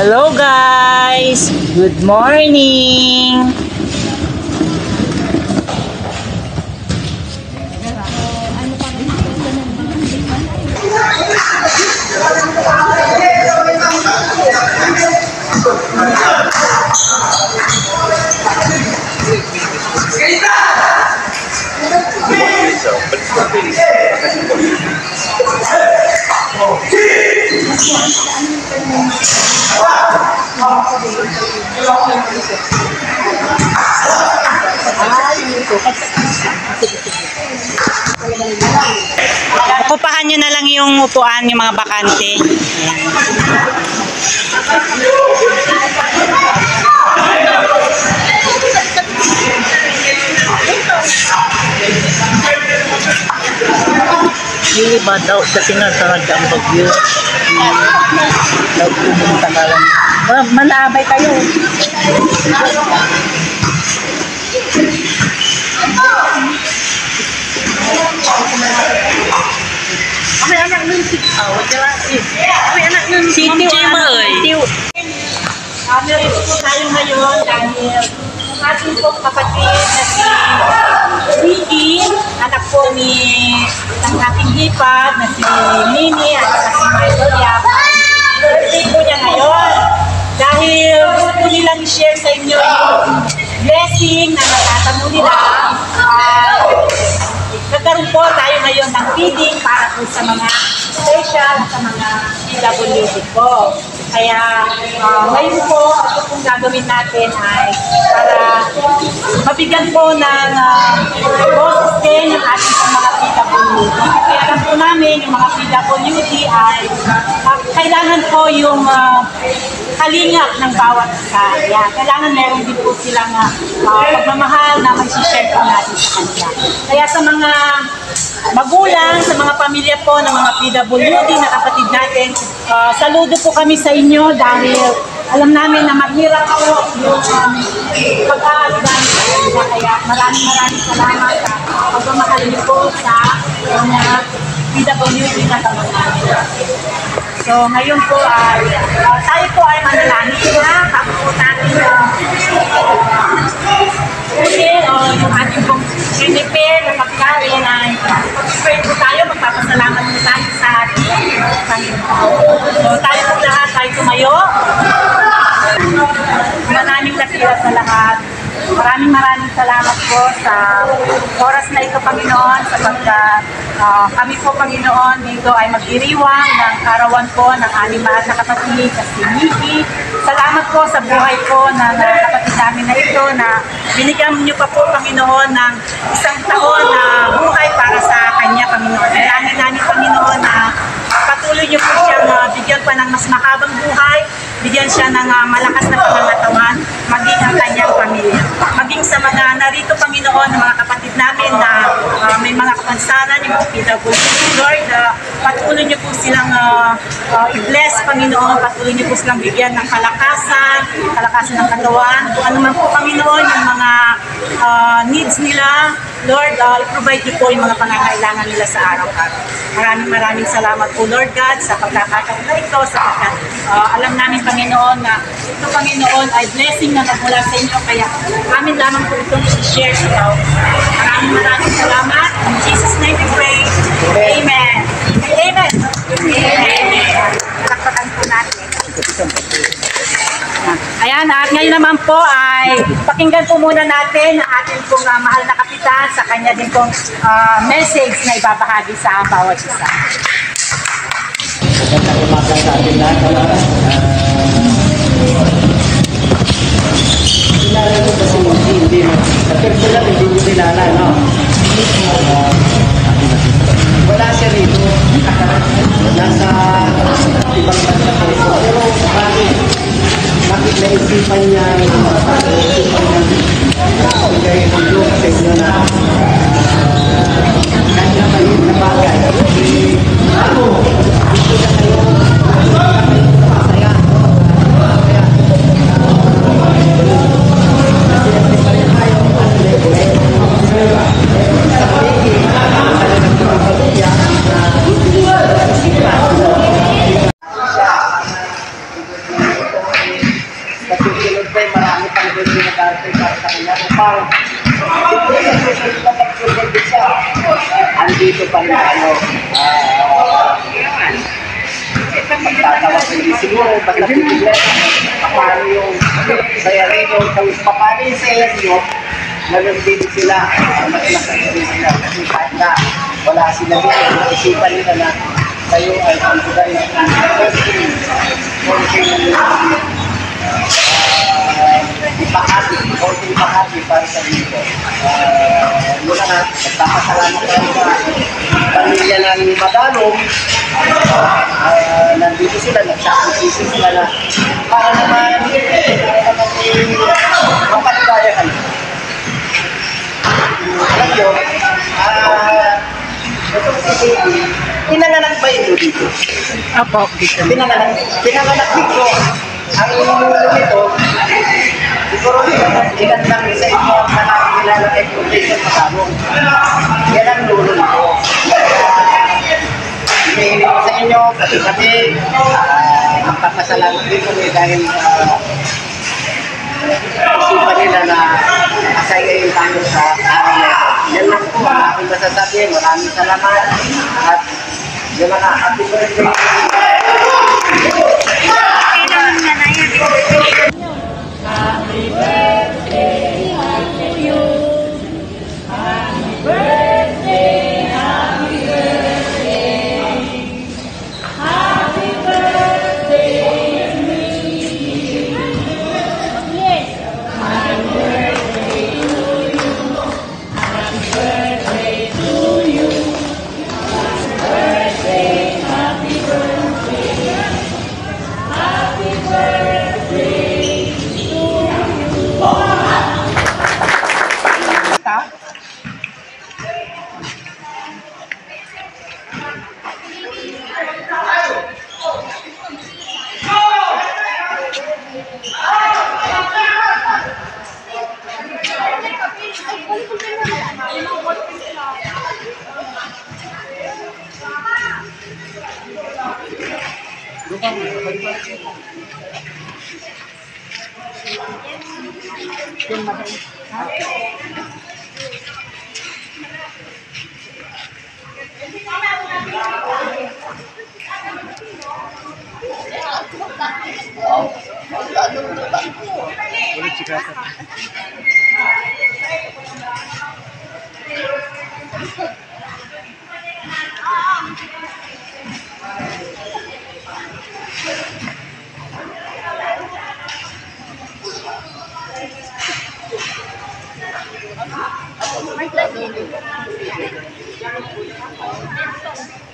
Hello guys! Good morning! Okupahan nyo na lang yung upuan, yung mga bakante. Hindi ba daw kasi nasarad ang bagyo? Daw pumunta na lang. Manabay kayo. May anak nun si may anak nun si Tiw. Narito po tayo ngayon dahil ang ating pong kapatid na si Vicky, anak po ng ating hipag na si Mini at si Maria. Birthday po niya ngayon. Dahil gusto po nilang i-share sa inyo yung blessing na natatamo nila. Nagkaroon po tayo ngayon ng feeding para po sa mga special at sa mga PWD po. Kaya ngayon po, ito pong gagawin natin ay para mabigyan po ng boses din yung ating mga PWD. Kaya alam po namin yung mga PWD ay kailangan po yung kalingap ng bawat isa. Kaya kailangan meron din po silang pagmamahal na mag-share po natin sa kanila. Kaya sa mga magulang, sa mga pamilya po ng mga PWD na kapatid natin, saludo po kami sa inyo dahil alam namin na mahirap po yung pag-aaligan sa kanila. Kaya maraming salamat sa pagmamahal niyo po sa mga PWD na kapatid. So ngayon po ay tayo po ay manalangin na bago po natin yung ating pong prepare na pagkain ay pag-pray po tayo, magpapasalamat po tayo sa ating Panginoon. So tayo po lahat, tayo tumayo. Maraming dakila sa lahat. Maraming salamat po sa oras na ito, Panginoon, sapagkat kami po, Panginoon, dito ay magdiriwang ng karawan po ng animal na kapatid na si Nikki. Salamat po sa buhay po ng kapatid namin na ito na binigyan niyo pa po, Panginoon, ng isang taon na buhay para sa kanya, Panginoon. Dalangin namin, Panginoon, na patuloy niyo po siyang bigyan pa ng mas mahabang buhay, bigyan siya ng malakas na pangangatawan, maging ang kanyang pamilya. Maging sa mga narito, Panginoon, ng mga kapatid namin na may mga kapansanan, yung mga PWD, Lord, patuloy niyo po silang i-bless, Panginoon, patuloy niyo po silang bigyan ng kalakasan ng katawan, ano man po, Panginoon, yung mga needs nila, Lord, i-provide niyo po yung mga pangangailangan nila sa araw-araw. Maraming salamat po, Lord God, sa pagkakataon na ito, sapagkat alam namin, Panginoon, na ito, Panginoon, ay blessing na nagmula sa inyo, kaya amin lamang po itong i-share sa tao. Maraming salamat. In Jesus' name we pray. Amen. Amen. Amen. Lakpakan po natin. Ayan, at ngayon naman po ay pakinggan po muna natin ang ating pong mahal na kapitan sa kanya din pong message na ibabahagi sa bawat isa. Magandang umaga sa ating lahat. Kilala ko kasi hindi sa personal hindi ko kilala, no? Wala siya rito. Nasa ibang bansa ko. Pero bakit naisipan niya bigay ng Diyos sa inyo na kanya maliit na bagay. Ako, gusto na kayo masaya. Kasi pareho tayo dito pa rin ano, magtatawa ko hindi siguro, basta bigla, paano yung bayarin yung, paano yung sales nyo, ganun din sila, mas lakas din sila, kasi kahit na wala sila dito, isipan nila na kayo ay ang buday na konting bahagi para sa dito. Muna na, nagpapasalamat tayo sa pamilya ng Madalong. Nandito sila, nagsakripisyo sila na para naman mapagdayahan. Alam nyo, itong si Baby, pinanganak ba ito dito? Apo, dito. Pinanganak dito. Ang lolo nito, siguro ilan lang sa inyo na nakikilala kay Protection Madalong. Yan ang lolo nito. Hinihiling ko sa inyo, kasi magpapasalamat din kami dahil isipan nila na masaya yung tayo sa araw na ito. Yan lang po ang aking masasabi. Maraming salamat at yan lang ang happy birthday. Happy birthday to you. Happy birthday, happy birthday. Happy birthday to me. Happy birthday to you. Happy birthday to you. Happy birthday, happy birthday. Happy birthday.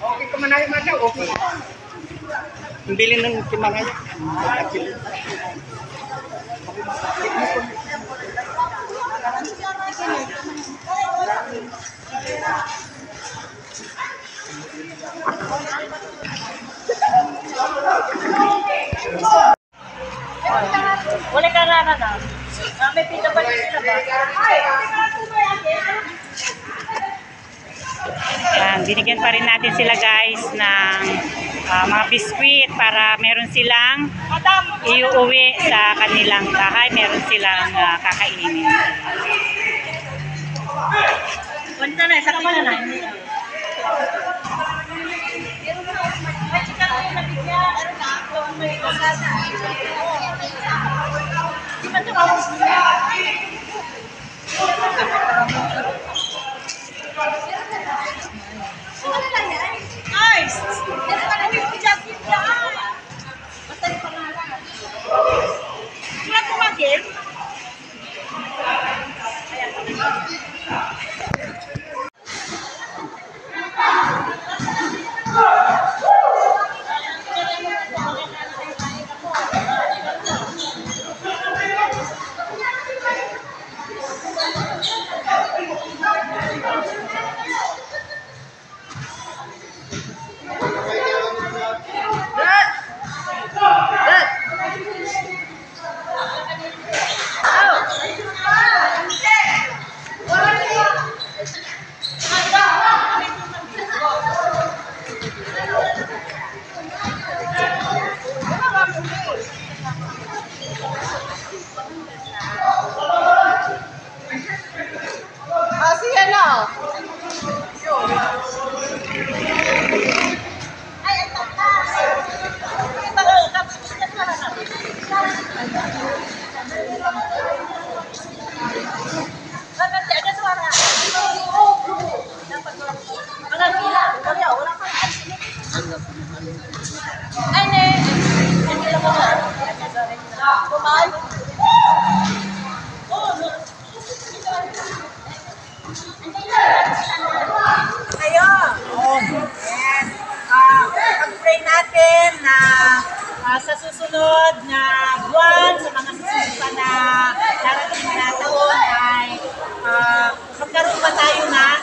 Okay, kumanay mata, okay. Bilhin ng timanay. Wala ka na na. May pita pa rin sila ba? Binigyan pa rin natin sila guys ng mga biskwit para meron silang iuwi sa kanilang bahay. Meron silang kakainin. Punta na, saka pa na na.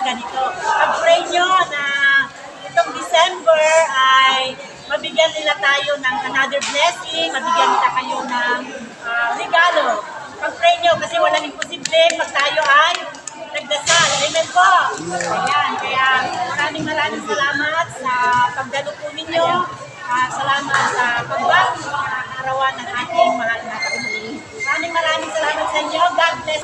ganito. Pag-pray nyo na itong December ay mabigyan nila tayo ng another blessing, mabigyan nila kayo ng regalo. Pag-pray nyo kasi walang imposible pag tayo ay nagdasal. Amen po. Ayan. Kaya maraming salamat sa pagdalo po ninyo. Salamat sa pagbago sa arawan ng ating mahal na Panginoon. Maraming salamat sa inyo. God bless.